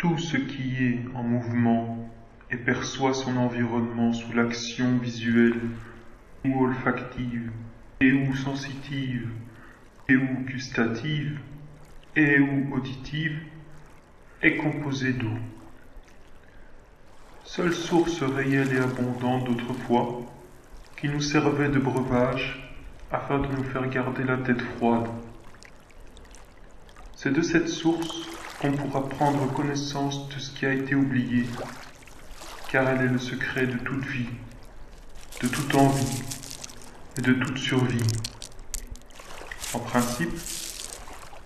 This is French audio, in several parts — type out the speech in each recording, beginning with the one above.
Tout ce qui est en mouvement et perçoit son environnement sous l'action visuelle ou olfactive, et ou sensitive, et ou gustative, et ou auditive, est composé d'eau. Seule source réelle et abondante d'autrefois, qui nous servait de breuvage afin de nous faire garder la tête froide. C'est de cette source qu'on pourra prendre connaissance de ce qui a été oublié, car elle est le secret de toute vie, de toute envie et de toute survie. En principe,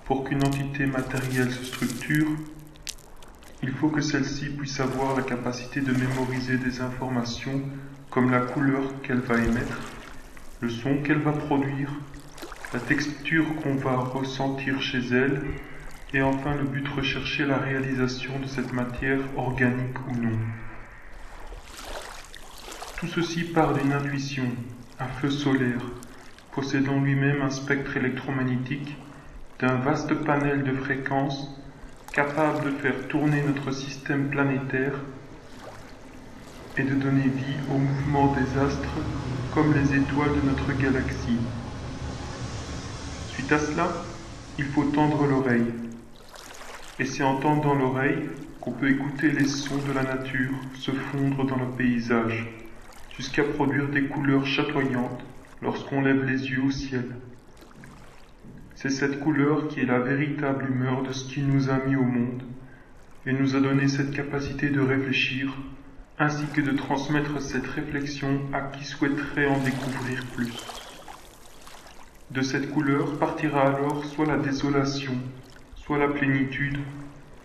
pour qu'une entité matérielle se structure, il faut que celle-ci puisse avoir la capacité de mémoriser des informations comme la couleur qu'elle va émettre, le son qu'elle va produire, la texture qu'on va ressentir chez elle, et enfin le but recherché, la réalisation de cette matière organique ou non. Tout ceci part d'une intuition, un feu solaire, possédant lui-même un spectre électromagnétique, d'un vaste panel de fréquences, capable de faire tourner notre système planétaire et de donner vie au mouvement des astres comme les étoiles de notre galaxie. Suite à cela, il faut tendre l'oreille. Et c'est en tendant l'oreille qu'on peut écouter les sons de la nature se fondre dans le paysage, jusqu'à produire des couleurs chatoyantes lorsqu'on lève les yeux au ciel. C'est cette couleur qui est la véritable humeur de ce qui nous a mis au monde et nous a donné cette capacité de réfléchir, ainsi que de transmettre cette réflexion à qui souhaiterait en découvrir plus. De cette couleur partira alors soit la désolation, soit la plénitude,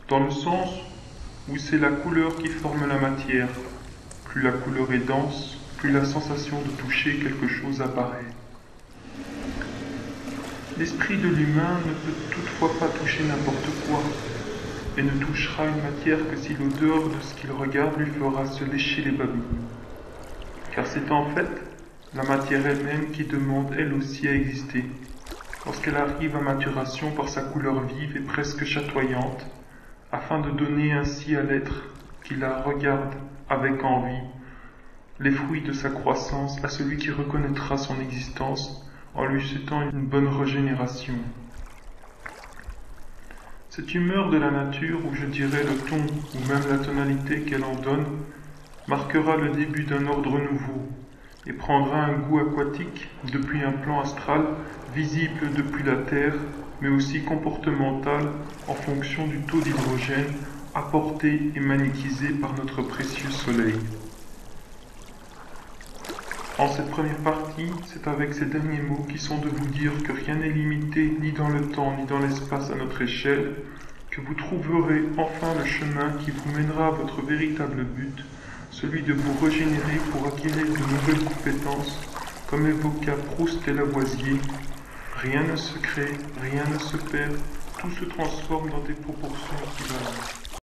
dans le sens où c'est la couleur qui forme la matière. Plus la couleur est dense, plus la sensation de toucher quelque chose apparaît. L'esprit de l'humain ne peut toutefois pas toucher n'importe quoi, et ne touchera une matière que si l'odeur de ce qu'il regarde lui fera se lécher les babines. Car c'est en fait la matière elle-même qui demande elle aussi à exister, lorsqu'elle arrive à maturation par sa couleur vive et presque chatoyante, afin de donner ainsi à l'être qui la regarde avec envie les fruits de sa croissance à celui qui reconnaîtra son existence en lui souhaitant une bonne régénération. Cette humeur de la nature, ou je dirais le ton, ou même la tonalité qu'elle en donne, marquera le début d'un ordre nouveau, et prendra un goût aquatique depuis un plan astral, visible depuis la Terre, mais aussi comportemental en fonction du taux d'hydrogène apporté et magnétisé par notre précieux Soleil. En cette première partie, c'est avec ces derniers mots qui sont de vous dire que rien n'est limité ni dans le temps ni dans l'espace à notre échelle, que vous trouverez enfin le chemin qui vous mènera à votre véritable but, celui de vous régénérer pour acquérir de nouvelles compétences, comme évoqua Proust et Lavoisier. Rien ne se crée, rien ne se perd, tout se transforme dans des proportions équivalentes.